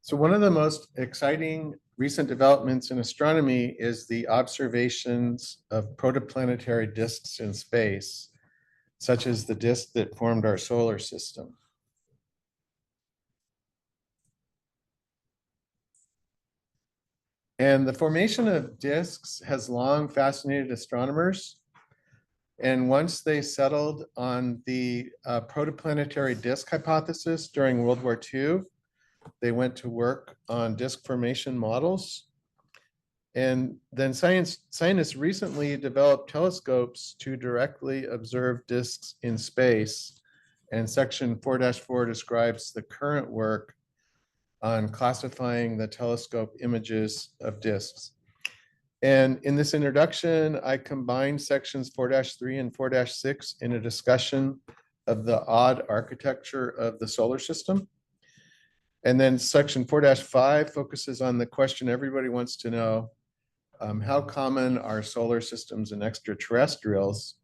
So one of the most exciting recent developments in astronomy is the observations of protoplanetary disks in space, such as the disk that formed our solar system. And the formation of disks has long fascinated astronomers. And once they settled on the protoplanetary disk hypothesis during World War II, they went to work on disk formation models. And then scientists recently developed telescopes to directly observe disks in space. And section 4-4 describes the current work on classifying the telescope images of disks. And in this introduction, I combined sections 4-3 and 4-6 in a discussion of the odd architecture of the solar system. And then section 4-5 focuses on the question everybody wants to know: how common are solar systems and extraterrestrials?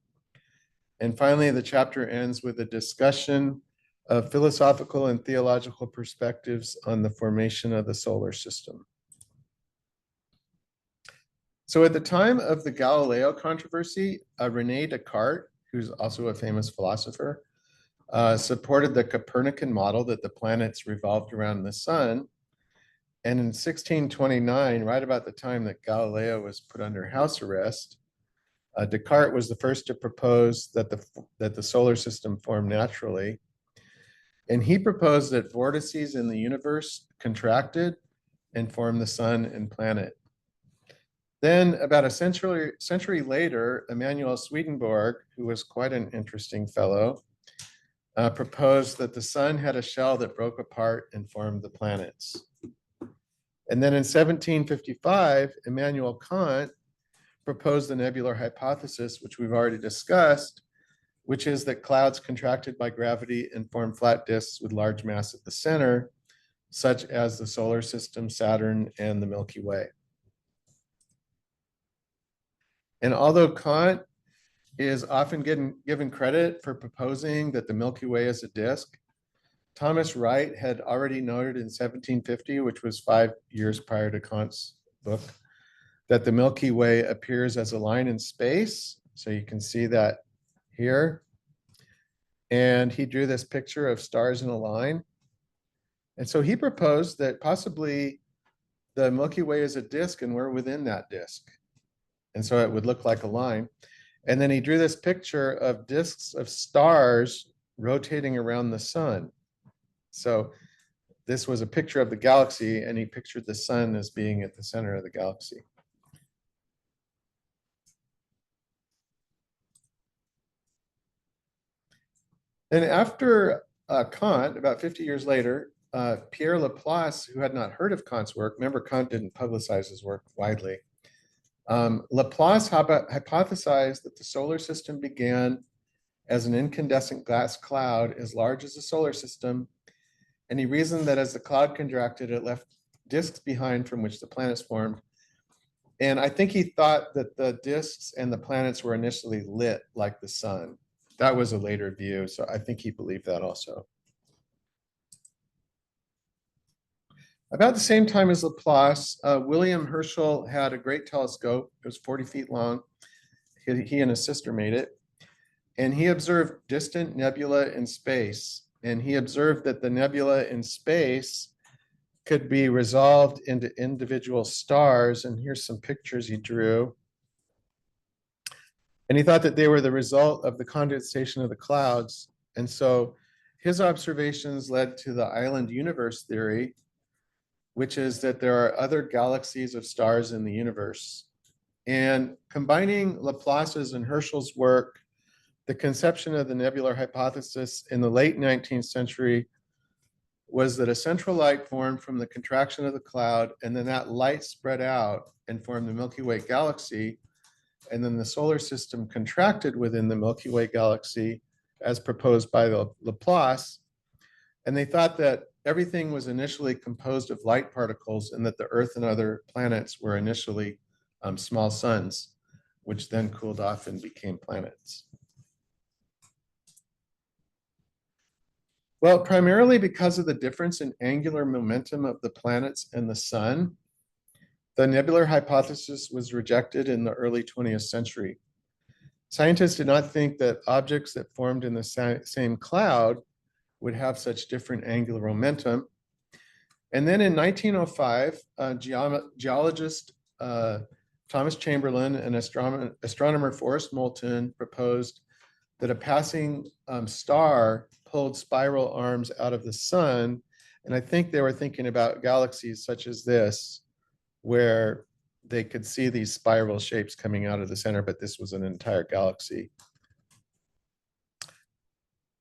And finally, the chapter ends with a discussion of philosophical and theological perspectives on the formation of the solar system. So at the time of the Galileo controversy, René Descartes, who's also a famous philosopher, supported the Copernican model that the planets revolved around the sun. And in 1629, right about the time that Galileo was put under house arrest, Descartes was the first to propose that the solar system formed naturally. And he proposed that vortices in the universe contracted and formed the sun and planet. Then about a century later, Emanuel Swedenborg, who was quite an interesting fellow, proposed that the sun had a shell that broke apart and formed the planets. And then in 1755, Immanuel Kant proposed the nebular hypothesis, which we've already discussed, which is that clouds contracted by gravity and formed flat disks with large mass at the center, such as the solar system, Saturn, and the Milky Way. And although Kant is often given credit for proposing that the Milky Way is a disk, Thomas Wright had already noted in 1750, which was 5 years prior to Kant's book, that the Milky Way appears as a line in space. So you can see that here. And he drew this picture of stars in a line. And so he proposed that possibly the Milky Way is a disk and we're within that disk. And so it would look like a line. And then he drew this picture of disks of stars rotating around the sun. So this was a picture of the galaxy, and he pictured the sun as being at the center of the galaxy. Then after Kant, about 50 years later, Pierre Laplace, who had not heard of Kant's work, remember Kant didn't publicize his work widely, Laplace hypothesized that the solar system began as an incandescent gas cloud as large as the solar system. And he reasoned that as the cloud contracted, it left disks behind from which the planets formed. And I think he thought that the disks and the planets were initially lit like the sun. That was a later view, so I think he believed that also. About the same time as Laplace, William Herschel had a great telescope. It was 40 feet long. He and his sister made it. And he observed distant nebula in space. And he observed that the nebula in space could be resolved into individual stars. And here's some pictures he drew. And he thought that they were the result of the condensation of the clouds. And so his observations led to the island universe theory, which is that there are other galaxies of stars in the universe. And combining Laplace's and Herschel's work, the conception of the nebular hypothesis in the late 19th century was that a central light formed from the contraction of the cloud, and then that light spread out and formed the Milky Way galaxy. And then the solar system contracted within the Milky Way galaxy as proposed by Laplace. And they thought that everything was initially composed of light particles and that the Earth and other planets were initially small suns, which then cooled off and became planets. Well, primarily because of the difference in angular momentum of the planets and the sun, the nebular hypothesis was rejected in the early 20th century. Scientists did not think that objects that formed in the same cloud would have such different angular momentum. And then in 1905, geologist Thomas Chamberlain and astronomer Forrest Moulton proposed that a passing star pulled spiral arms out of the sun. And I think they were thinking about galaxies such as this, where they could see these spiral shapes coming out of the center, but this was an entire galaxy.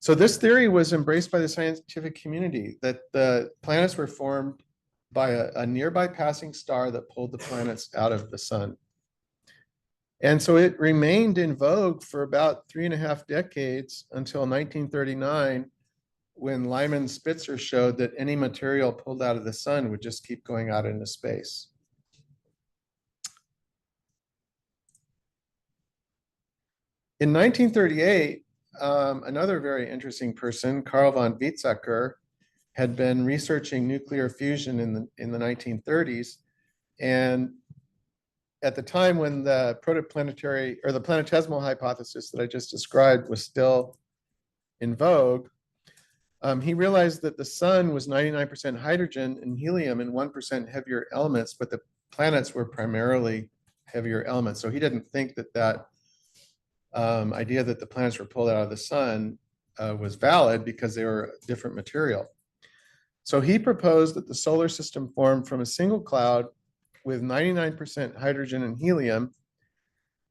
So this theory was embraced by the scientific community, that the planets were formed by a nearby passing star that pulled the planets out of the sun. And so it remained in vogue for about 3.5 decades until 1939, when Lyman Spitzer showed that any material pulled out of the sun would just keep going out into space. In 1938, another very interesting person, Carl von Weizsäcker, had been researching nuclear fusion in the 1930s. And at the time when the protoplanetary or the planetesimal hypothesis that I just described was still in vogue, he realized that the sun was 99% hydrogen and helium and 1% heavier elements, but the planets were primarily heavier elements. So he didn't think that that idea that the planets were pulled out of the sun was valid because they were different material. So he proposed that the solar system formed from a single cloud with 99% hydrogen and helium.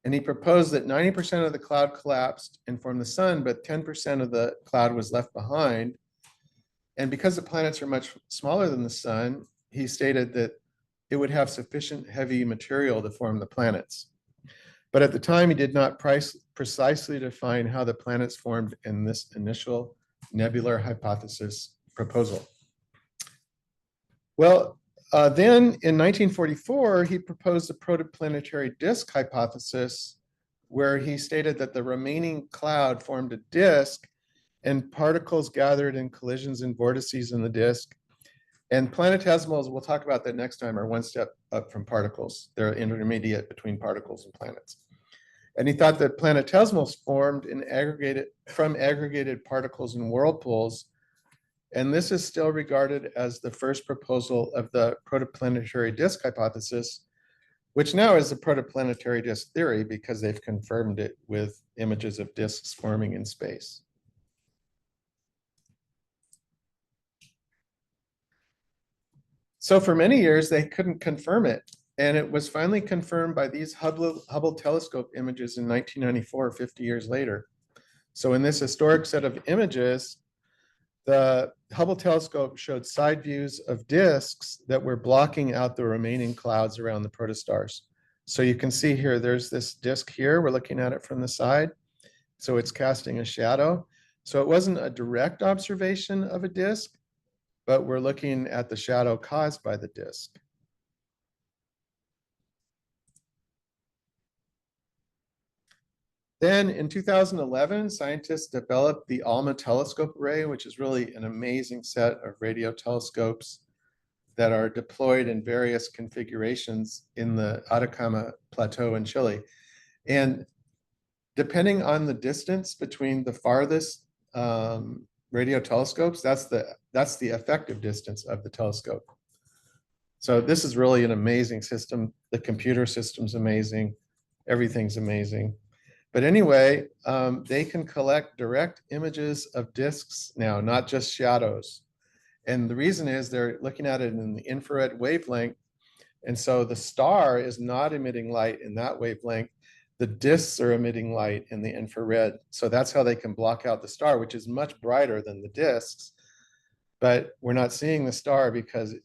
And he proposed that 90% of the cloud collapsed and formed the sun, but 10% of the cloud was left behind. And because the planets are much smaller than the sun, he stated that it would have sufficient heavy material to form the planets. But at the time, he did not precisely define how the planets formed in this initial nebular hypothesis proposal. Well, then in 1944, he proposed the protoplanetary disk hypothesis, where he stated that the remaining cloud formed a disk and particles gathered in collisions and vortices in the disk. And planetesimals, we'll talk about that next time, are one step up from particles. They're intermediate between particles and planets. And he thought that planetesimals formed from aggregated particles and whirlpools. And this is still regarded as the first proposal of the protoplanetary disk hypothesis, which now is the protoplanetary disk theory because they've confirmed it with images of disks forming in space. So for many years, they couldn't confirm it. And it was finally confirmed by these Hubble telescope images in 1994, 50 years later. So in this historic set of images, the Hubble telescope showed side views of disks that were blocking out the remaining clouds around the protostars. So you can see here, there's this disk here. We're looking at it from the side. So it's casting a shadow. So it wasn't a direct observation of a disk, but we're looking at the shadow caused by the disk. Then in 2011, scientists developed the ALMA telescope array, which is really an amazing set of radio telescopes that are deployed in various configurations in the Atacama Plateau in Chile. And depending on the distance between the farthest radio telescopes, that's the effective distance of the telescope. So this is really an amazing system. The computer system's amazing. Everything's amazing. But anyway, they can collect direct images of disks now, not just shadows. And the reason is they're looking at it in the infrared wavelength. And so the star is not emitting light in that wavelength. The disks are emitting light in the infrared. So that's how they can block out the star, which is much brighter than the disks. But we're not seeing the star because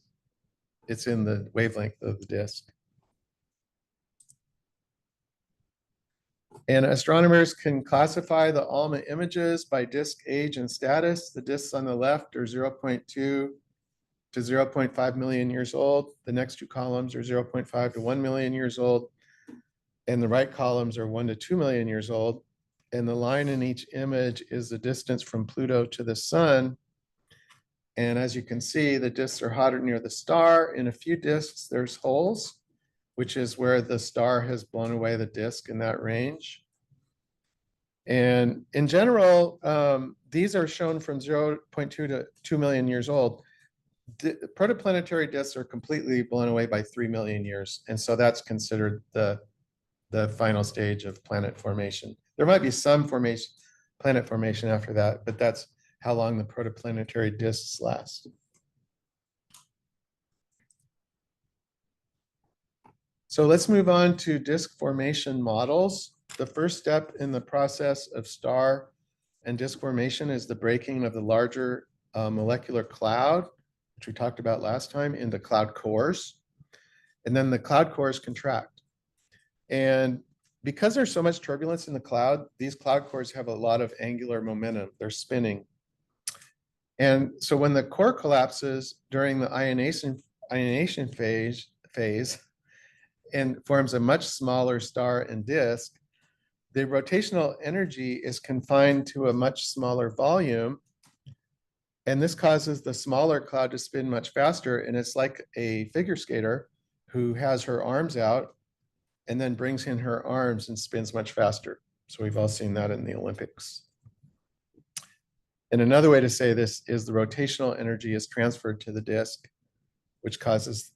it's in the wavelength of the disk. And astronomers can classify the ALMA images by disk age and status. The disks on the left are 0.2 to 0.5 million years old. The next two columns are 0.5 to 1 million years old. And the right columns are 1 to 2 million years old. And the line in each image is the distance from Pluto to the sun. And as you can see, the disks are hotter near the star. In a few disks, there's holes, which is where the star has blown away the disk in that range. And in general, these are shown from 0.2 to 2 million years old. Protoplanetary disks are completely blown away by 3 million years. And so that's considered the final stage of planet formation. There might be some planet formation after that, but that's how long the protoplanetary disks last. So let's move on to disk formation models. The first step in the process of star and disk formation is the breaking of the larger molecular cloud, which we talked about last time, into cloud cores. And then the cloud cores contract. And because there's so much turbulence in the cloud, these cloud cores have a lot of angular momentum. They're spinning. And so when the core collapses during the ionization phase and forms a much smaller star and disk, the rotational energy is confined to a much smaller volume. And this causes the smaller cloud to spin much faster. And it's like a figure skater who has her arms out and then brings in her arms and spins much faster. So we've all seen that in the Olympics. And another way to say this is the rotational energy is transferred to the disk, which causes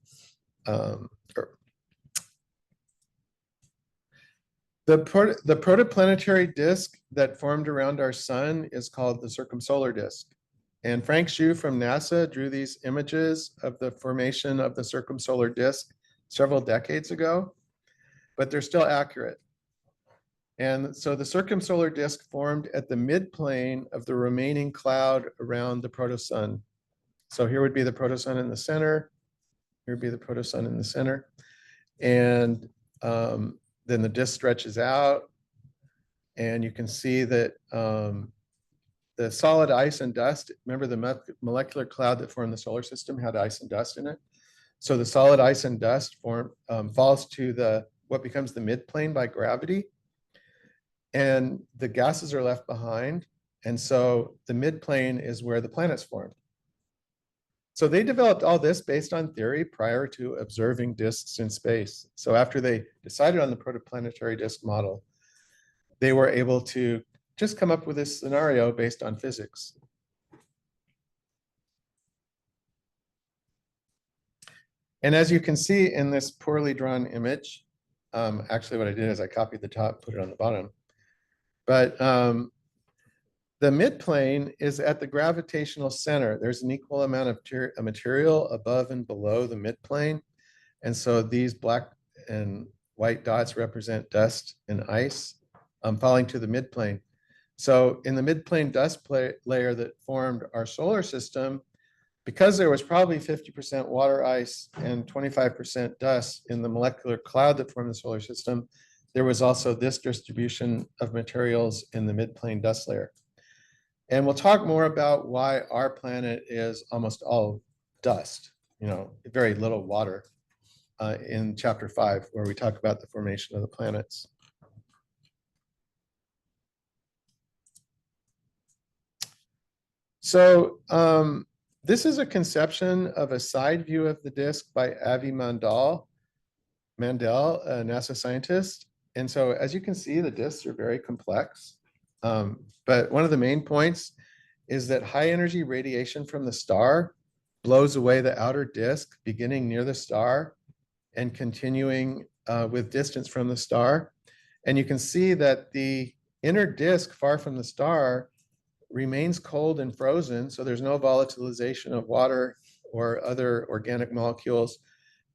the protoplanetary disk that formed around our sun is called the circumsolar disk. And Frank Xu from NASA drew these images of the formation of the circumsolar disk several decades ago, but they're still accurate. And so the circumsolar disk formed at the midplane of the remaining cloud around the protosun. So here would be the protosun in the center. Here would be the protosun in the center. And then the disk stretches out. And you can see that the solid ice and dust, remember the molecular cloud that formed the solar system had ice and dust in it. So the solid ice and dust falls to what becomes the midplane by gravity. And the gases are left behind. And so the midplane is where the planets formed. So they developed all this based on theory prior to observing disks in space. So after they decided on the protoplanetary disk model, they were able to just come up with this scenario based on physics. And as you can see in this poorly drawn image, actually what I did is I copied the top, put it on the bottom. But the midplane is at the gravitational center. There's an equal amount of material above and below the midplane. And so these black and white dots represent dust and ice falling to the midplane. So in the midplane dust layer that formed our solar system, because there was probably 50% water ice and 25% dust in the molecular cloud that formed the solar system, there was also this distribution of materials in the midplane dust layer. And we'll talk more about why our planet is almost all dust, very little water in chapter 5, where we talk about the formation of the planets. So this is a conception of a side view of the disk by Avi Mandel, a NASA scientist. And so as you can see, the disks are very complex. But one of the main points is that high energy radiation from the star blows away the outer disk, beginning near the star and continuing with distance from the star. And you can see that the inner disk far from the star remains cold and frozen, so there's no volatilization of water or other organic molecules.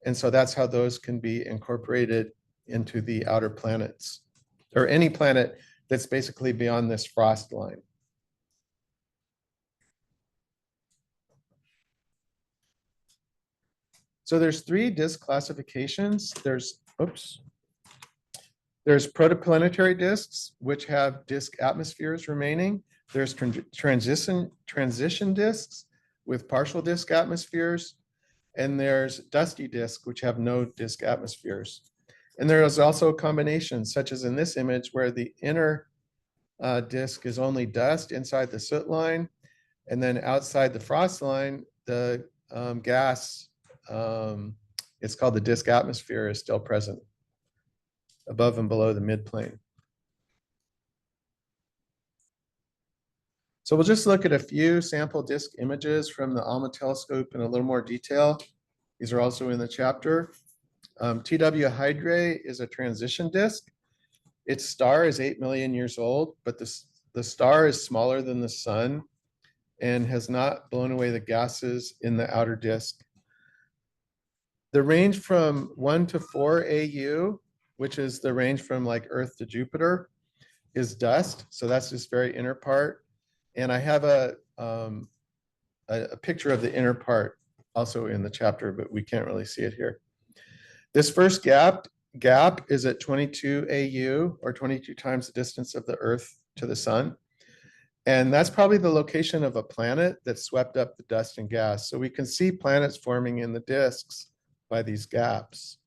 And so that's how those can be incorporated into the outer planets, or any planet that's basically beyond this frost line. So there's 3 disk classifications. There's protoplanetary disks, which have disk atmospheres remaining. There's transition disks with partial disk atmospheres. And there's dusty disks, which have no disk atmospheres. And there is also combinations, such as in this image, where the inner disk is only dust inside the soot line, And then outside the frost line, the gas, it's called the disk atmosphere, is still present above and below the midplane. So we'll just look at a few sample disk images from the ALMA telescope in a little more detail. These are also in the chapter. TW Hydrae is a transition disk. Its star is 8 million years old, but the star is smaller than the sun and has not blown away the gases in the outer disk. The range from 1 to 4 AU, which is the range from like Earth to Jupiter, is dust. So that's this very inner part. And I have a picture of the inner part also in the chapter, but we can't really see it here. This first gap is at 22 AU, or 22 times the distance of the Earth to the sun. And that's probably the location of a planet that swept up the dust and gas. So we can see planets forming in the disks by these gaps.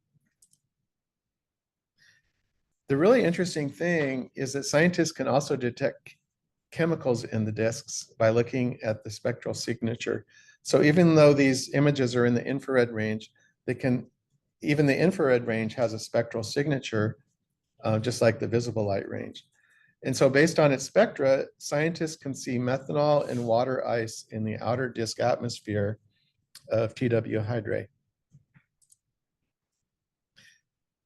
The really interesting thing is that scientists can also detect chemicals in the disks by looking at the spectral signature. So even though these images are in the infrared range, even the infrared range has a spectral signature, just like the visible light range. And so based on its spectra, scientists can see methanol and water ice in the outer disk atmosphere of TW Hydrae.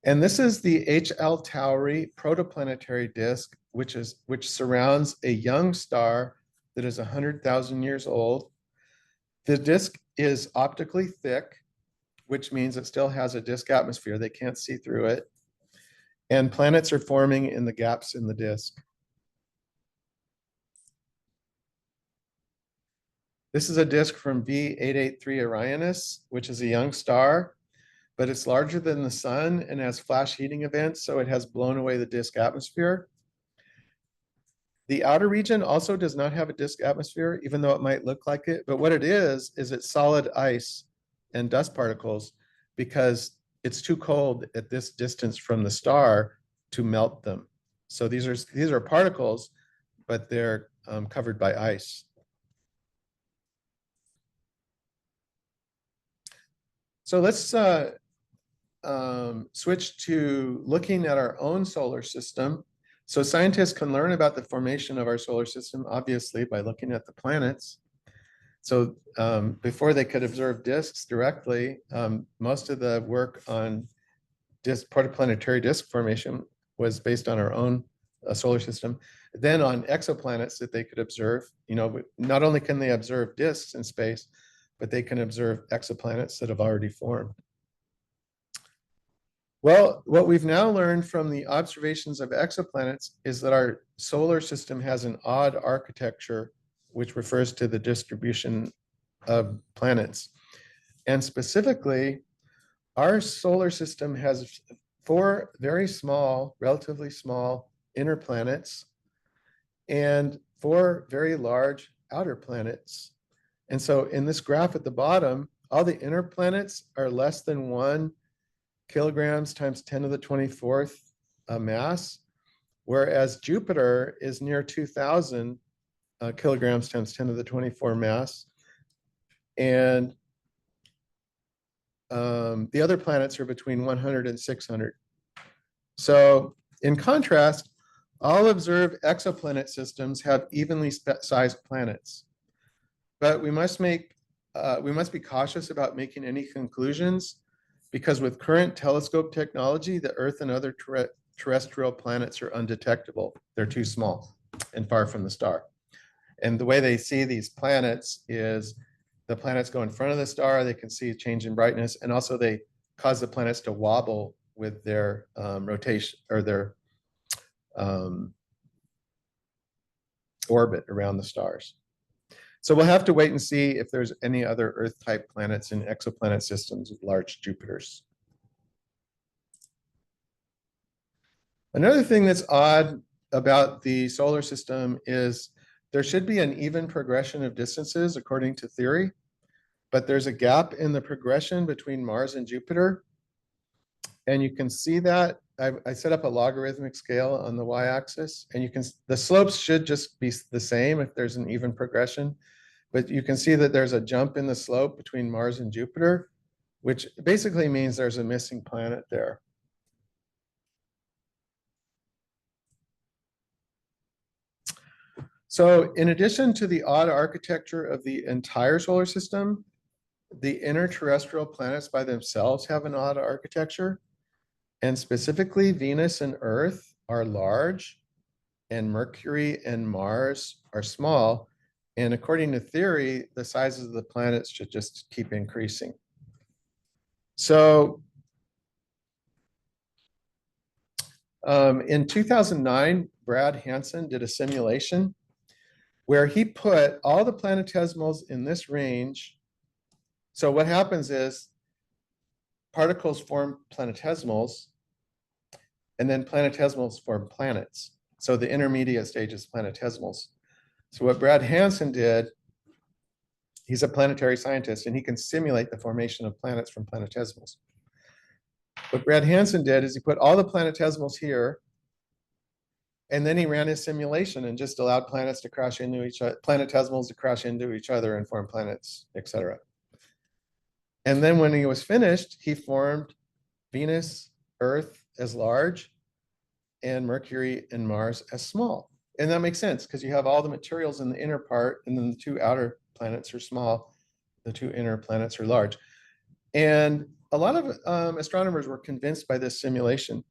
And this is the H.L. Tauri protoplanetary disk, which surrounds a young star that is 100,000 years old. The disk is optically thick, which means it still has a disk atmosphere. They can't see through it. And planets are forming in the gaps in the disk. This is a disk from V883 Orionis, which is a young star, but it's larger than the sun and has flash heating events, so it has blown away the disk atmosphere. The outer region also does not have a disk atmosphere, even though it might look like it, but what it is it's solid ice and dust particles, because it's too cold at this distance from the star to melt them. So these are particles, but they're covered by ice. So let's switch to looking at our own solar system. So scientists can learn about the formation of our solar system, obviously, by looking at the planets. So before they could observe disks directly, most of the work on protoplanetary disk formation was based on our own solar system. Then on exoplanets that they could observe, not only can they observe disks in space, but they can observe exoplanets that have already formed. Well, what we've now learned from the observations of exoplanets is that our solar system has an odd architecture, which refers to the distribution of planets. And specifically, our solar system has 4 very small, relatively small inner planets and 4 very large outer planets. And so in this graph at the bottom, all the inner planets are less than 1 kilograms times 10 to the 24th mass, whereas Jupiter is near 2,000 kilograms times 10 to the 24 mass. And the other planets are between 100 and 600. So in contrast, all observed exoplanet systems have evenly sized planets. But we must be cautious about making any conclusions, because with current telescope technology, the Earth and other terrestrial planets are undetectable. They're too small and far from the star. And the way they see these planets is the planets go in front of the star, they can see a change in brightness, and also they cause the planets to wobble with their rotation or their orbit around the stars. So we'll have to wait and see if there's any other Earth-type planets in exoplanet systems with large Jupiters. Another thing that's odd about the solar system is there should be an even progression of distances according to theory, but there's a gap in the progression between Mars and Jupiter. And you can see that I set up a logarithmic scale on the y-axis, and the slopes should just be the same if there's an even progression. But you can see that there's a jump in the slope between Mars and Jupiter, which basically means there's a missing planet there. So in addition to the odd architecture of the entire solar system, the inner terrestrial planets by themselves have an odd architecture. And specifically, Venus and Earth are large, and Mercury and Mars are small. And according to theory, the sizes of the planets should just keep increasing. So in 2009, Brad Hansen did a simulation where he put all the planetesimals in this range. So what happens is particles form planetesimals, and then planetesimals form planets. So the intermediate stage is planetesimals. So what Brad Hansen did, he's a planetary scientist, and he can simulate the formation of planets from planetesimals. What Brad Hansen did is he put all the planetesimals here, and then he ran his simulation and just allowed planets to crash into each other, planetesimals to crash into each other and form planets, etc. And then when he was finished, he formed Venus, Earth as large, and Mercury and Mars as small. And that makes sense because you have all the materials in the inner part, and then the two outer planets are small. The two inner planets are large. And a lot of astronomers were convinced by this simulation.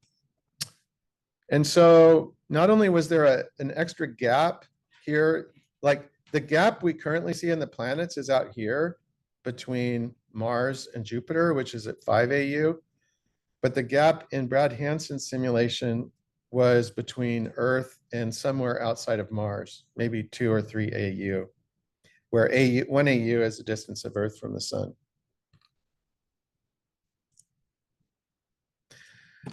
And so not only was there an extra gap here, like the gap we currently see in the planets is out here between Mars and Jupiter, which is at 5 AU. But the gap in Brad Hansen's simulation was between Earth and somewhere outside of Mars, maybe 2 or 3 AU, where 1 AU is the distance of Earth from the sun.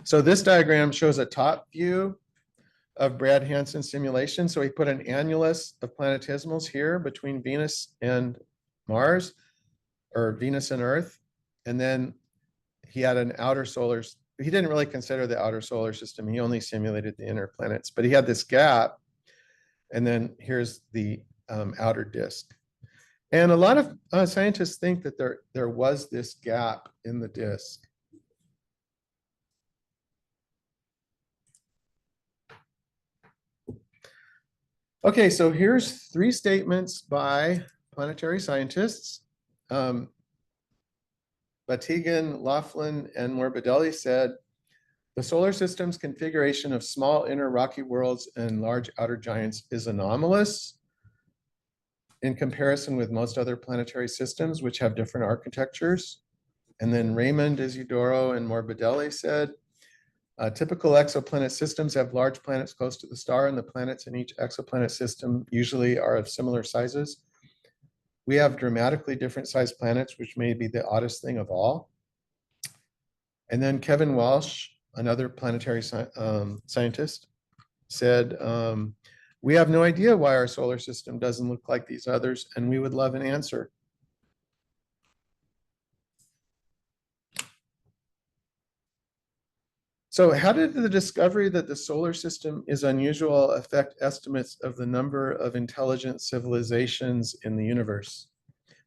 So this diagram shows a top view of Brad Hansen's simulation. So he put an annulus of planetesimals here between Venus and Mars, or Venus and Earth. And then he had an outer solar, he didn't really consider the outer solar system. He only simulated the inner planets, but he had this gap. And then here's the outer disk. And a lot of scientists think that there was this gap in the disk. Okay, so here's 3 statements by planetary scientists. Batigan, Laughlin, and Morbidelli said, the solar system's configuration of small inner rocky worlds and large outer giants is anomalous in comparison with most other planetary systems, which have different architectures. And then Raymond, Isidoro, and Morbidelli said, typical exoplanet systems have large planets close to the star, and the planets in each exoplanet system usually are of similar sizes. We have dramatically different sized planets, which may be the oddest thing of all. And then Kevin Walsh, another planetary scientist, said, we have no idea why our solar system doesn't look like these others, and we would love an answer. So how did the discovery that the solar system is unusual affect estimates of the number of intelligent civilizations in the universe?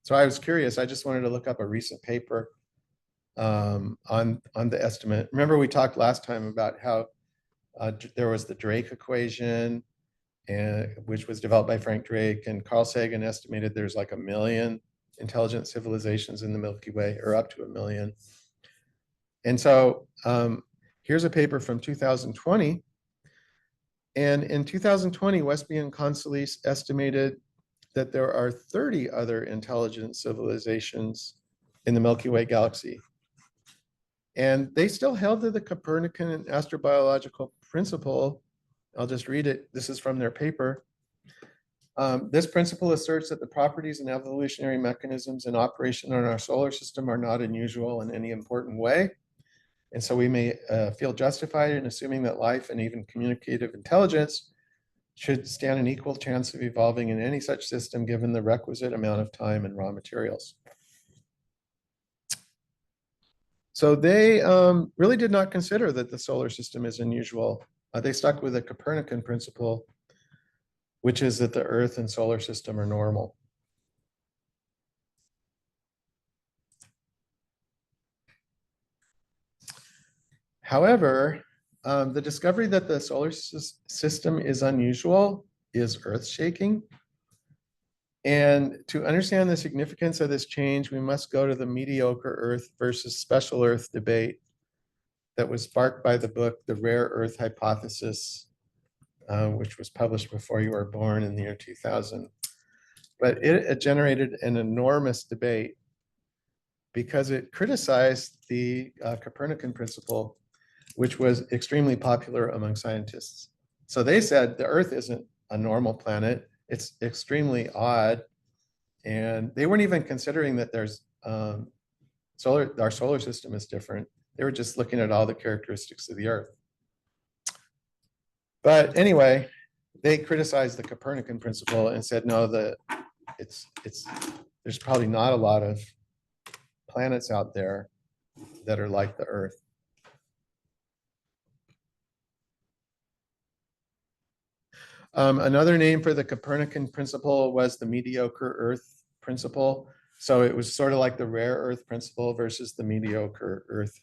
So I was curious. I just wanted to look up a recent paper on the estimate. Remember we talked last time about how there was the Drake equation, which was developed by Frank Drake, and Carl Sagan estimated there's like 1 million intelligent civilizations in the Milky Way, or up to 1 million. And so here's a paper from 2020. And in 2020, Westby and Consolis estimated that there are 30 other intelligent civilizations in the Milky Way galaxy. And they still held to the Copernican astrobiological principle. I'll just read it. This is from their paper. This principle asserts that the properties and evolutionary mechanisms in operation in our solar system are not unusual in any important way. And so we may feel justified in assuming that life and even communicative intelligence should stand an equal chance of evolving in any such system given the requisite amount of time and raw materials. So they really did not consider that the solar system is unusual. They stuck with the Copernican principle, which is that the Earth and solar system are normal. However, the discovery that the solar system is unusual is earth-shaking. And to understand the significance of this change, we must go to the mediocre Earth versus special Earth debate that was sparked by the book, The Rare Earth Hypothesis, which was published before you were born in the year 2000. But it generated an enormous debate because it criticized the Copernican principle, which was extremely popular among scientists. So they said the Earth isn't a normal planet. It's extremely odd. And they weren't even considering that there's our solar system is different. They were just looking at all the characteristics of the Earth. But anyway, they criticized the Copernican principle and said, no, there's probably not a lot of planets out there that are like the Earth. Another name for the Copernican principle was the mediocre Earth principle. So it was sort of like the rare Earth principle versus the mediocre Earth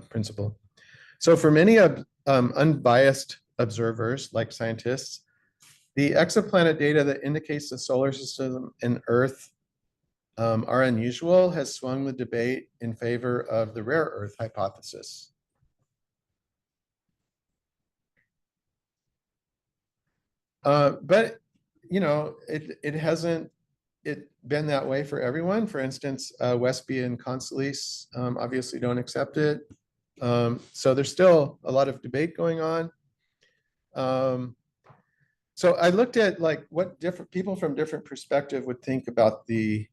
principle. So for many unbiased observers, like scientists, the exoplanet data that indicates the solar system and Earth are unusual has swung the debate in favor of the rare Earth hypothesis. But you know, it hasn't been that way for everyone. For instance, Westby and Consolis obviously don't accept it. So there's still a lot of debate going on. So I looked at like what different people from different perspective would think about the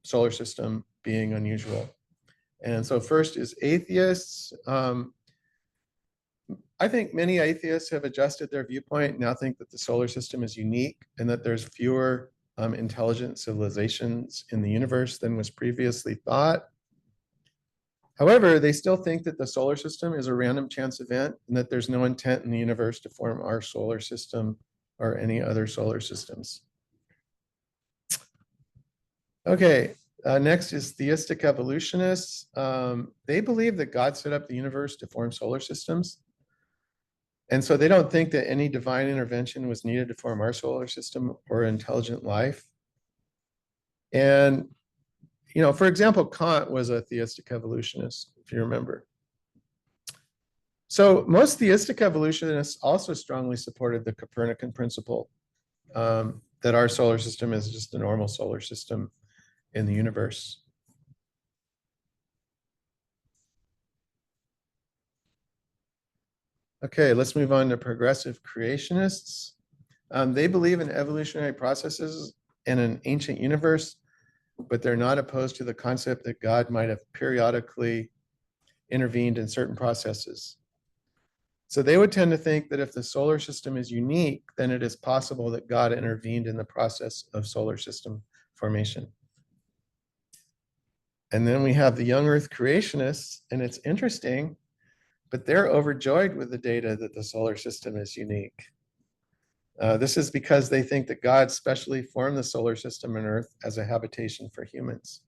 solar system being unusual. And so first is atheists. I think many atheists have adjusted their viewpoint, now think that the solar system is unique and that there's fewer intelligent civilizations in the universe than was previously thought. However, they still think that the solar system is a random chance event and that there's no intent in the universe to form our solar system or any other solar systems. Okay, next is theistic evolutionists. They believe that God set up the universe to form solar systems. And so they don't think that any divine intervention was needed to form our solar system or intelligent life. And, you know, for example, Kant was a theistic evolutionist, if you remember. So most theistic evolutionists also strongly supported the Copernican principle that our solar system is just a normal solar system in the universe. Okay, let's move on to progressive creationists. They believe in evolutionary processes in an ancient universe, but they're not opposed to the concept that God might have periodically intervened in certain processes. So they would tend to think that if the solar system is unique, then it is possible that God intervened in the process of solar system formation. And then we have the young Earth creationists, and it's interesting, but they're overjoyed with the data that the solar system is unique. This is because they think that God specially formed the solar system and Earth as a habitation for humans.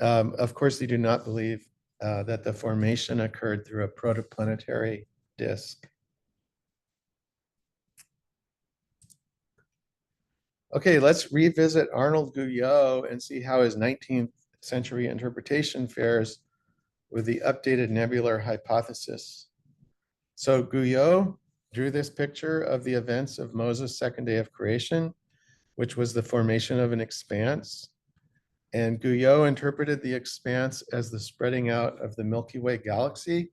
Of course, they do not believe that the formation occurred through a protoplanetary disk. Okay, let's revisit Arnold Guyot and see how his 19th century interpretation fares with the updated nebular hypothesis. So Guyot drew this picture of the events of Moses' second day of creation, which was the formation of an expanse. And Guyot interpreted the expanse as the spreading out of the Milky Way galaxy,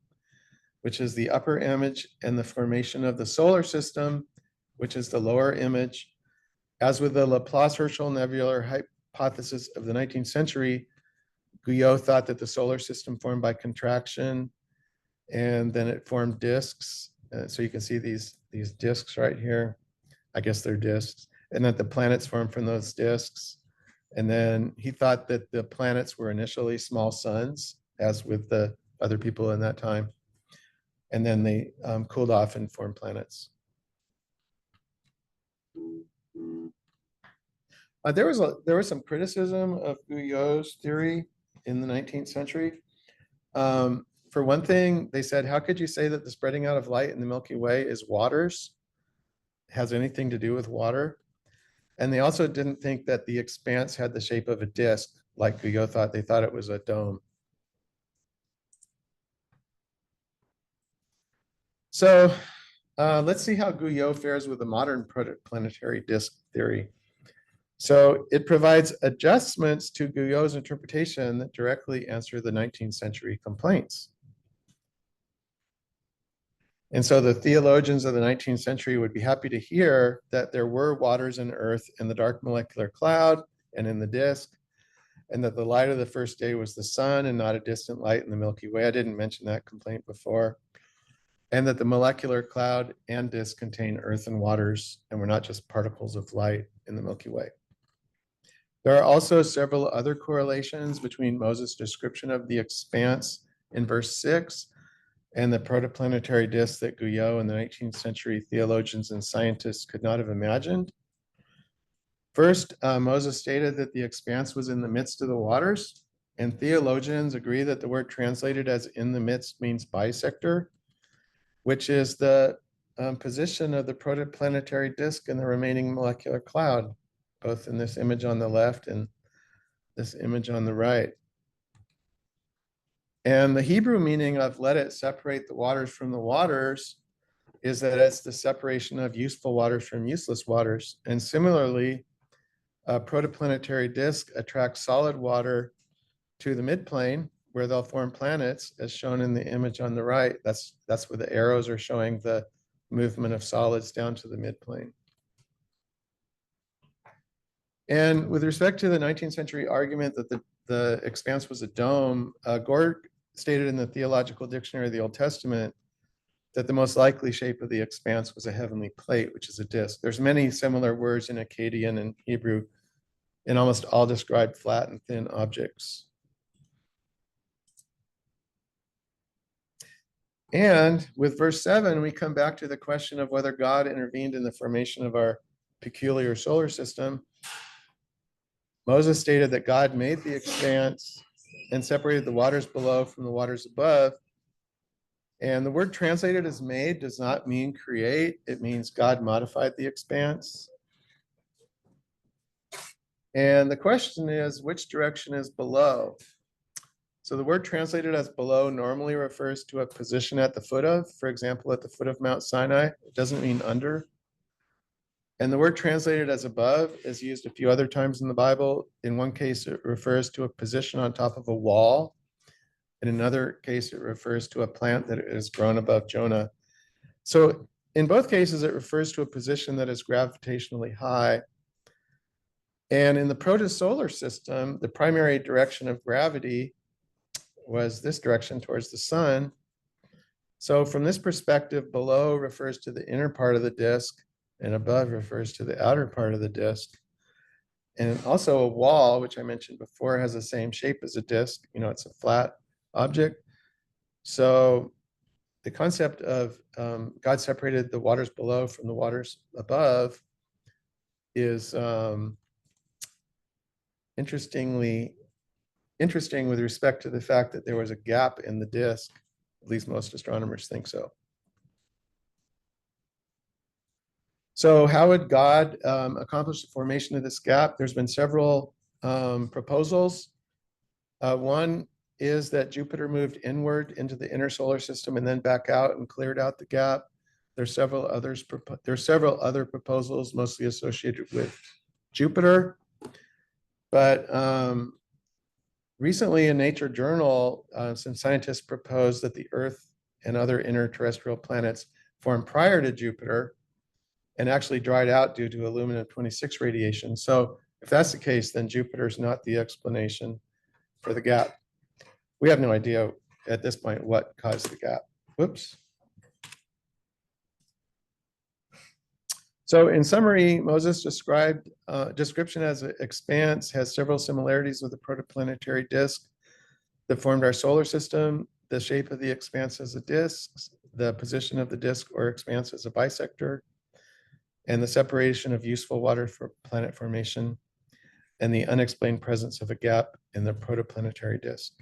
which is the upper image, and the formation of the solar system, which is the lower image. As with the Laplace-Herschel nebular hypothesis of the 19th century, Guyot thought that the solar system formed by contraction, and then it formed disks. So you can see these disks right here. I guess they're disks. And that the planets formed from those disks. And then he thought that the planets were initially small suns, as with the other people in that time. And then they cooled off and formed planets. There was some criticism of Guyot's theory in the 19th century. for one thing, they said, how could you say that the spreading out of light in the Milky Way is waters? Has anything to do with water? And they also didn't think that the expanse had the shape of a disk, like Guyot thought. They thought it was a dome. So let's see how Guyot fares with the modern protoplanetary disk theory. So it provides adjustments to Guyot's interpretation that directly answer the 19th century complaints. And so the theologians of the 19th century would be happy to hear that there were waters in Earth in the dark molecular cloud and in the disk, and that the light of the first day was the sun and not a distant light in the Milky Way. I didn't mention that complaint before. And that the molecular cloud and disk contain earth and waters, and were not just particles of light in the Milky Way. There are also several other correlations between Moses' description of the expanse in verse 6 and the protoplanetary disk that Guyot and the 19th century theologians and scientists could not have imagined. First, Moses stated that the expanse was in the midst of the waters, and theologians agree that the word translated as in the midst means bisector, which is the position of the protoplanetary disk in the remaining molecular cloud, both in this image on the left and this image on the right. And the Hebrew meaning of let it separate the waters from the waters is that it's the separation of useful waters from useless waters. And similarly, a protoplanetary disk attracts solid water to the midplane where they'll form planets, as shown in the image on the right. That's where the arrows are showing the movement of solids down to the midplane. And with respect to the 19th century argument that the expanse was a dome, Gore stated in the Theological Dictionary of the Old Testament that the most likely shape of the expanse was a heavenly plate, which is a disk. There's many similar words in Akkadian and Hebrew, and almost all describe flat and thin objects. And with verse 7, we come back to the question of whether God intervened in the formation of our peculiar solar system. Moses stated that God made the expanse and separated the waters below from the waters above. And the word translated as made does not mean create. It means God modified the expanse. And the question is, which direction is below? So the word translated as below normally refers to a position at the foot of, for example, at the foot of Mount Sinai. It doesn't mean under. And the word translated as above is used a few other times in the Bible. In one case, it refers to a position on top of a wall. In another case, it refers to a plant that is grown above Jonah. So in both cases, it refers to a position that is gravitationally high. And in the protosolar system, the primary direction of gravity was this direction towards the sun. So from this perspective, below refers to the inner part of the disk, and above refers to the outer part of the disk. And also a wall, which I mentioned before, has the same shape as a disk. You know, it's a flat object. So the concept of God separated the waters below from the waters above is interesting with respect to the fact that there was a gap in the disk. At least most astronomers think so. So how would God accomplish the formation of this gap? There's been several proposals. One is that Jupiter moved inward into the inner solar system and then back out and cleared out the gap. There's several other proposals, mostly associated with Jupiter. But recently in Nature Journal, some scientists proposed that the Earth and other inner terrestrial planets formed prior to Jupiter and actually dried out due to aluminum-26 radiation. So if that's the case, then Jupiter is not the explanation for the gap. We have no idea at this point what caused the gap. Whoops. So in summary, Moses' description as an expanse has several similarities with the protoplanetary disk that formed our solar system. The shape of the expanse as a disk, the position of the disk or expanse as a bisector, and the separation of useful water for planet formation, and the unexplained presence of a gap in the protoplanetary disk.